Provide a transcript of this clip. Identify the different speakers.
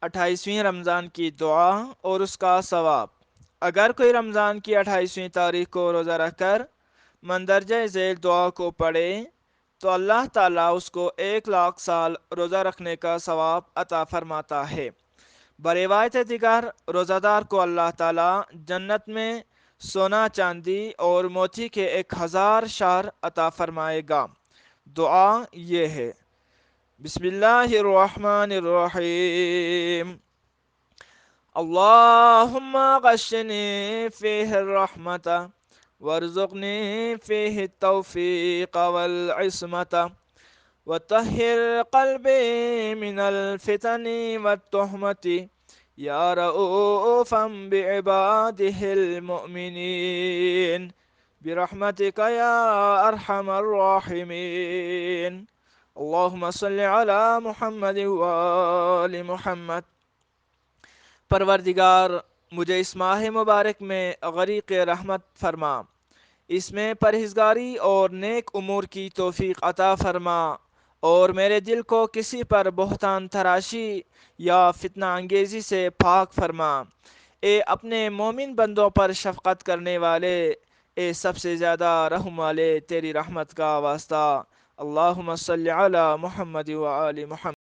Speaker 1: 28ویں رمضان کی دعا اور اس کا ثواب۔ اگر کوئی رمضان کی 28ویں تاریخ کو روزہ رکھ کر مندرجہ ذیل دعا کو پڑھے تو اللہ تعالیٰ اس کو 1,00,000 سال روزہ رکھنے کا ثواب عطا فرماتا ہے۔ بروایت دیگر روزہ دار کو اللہ تعالیٰ جنت میں سونا چاندی اور موتی کے 1,000 شہر عطا فرمائے گا۔ دعا یہ ہے: بسم اللہ الرحمن الرحیم، اللہم غشنی فیہ الرحمت وارزقنی فیہ التوفیق والعصمت وطہر قلبی من الفتن والتہمت یا رؤوفا بعبادہ المؤمنین برحمتک یا ارحم الراحمین۔ اللہم صلی علی محمد وآل محمد۔ پروردگار، مجھے اس ماہ مبارک میں غریق رحمت فرما، اس میں پرہیزگاری اور نیک امور کی توفیق عطا فرما، اور میرے دل کو کسی پر بہتان تراشی یا فتنہ انگیزی سے پاک فرما۔ اے اپنے مومن بندوں پر شفقت کرنے والے، اے سب سے زیادہ رحم والے، تیری رحمت کا واسطہ۔ اللہم صلی علی محمد وآل محمد۔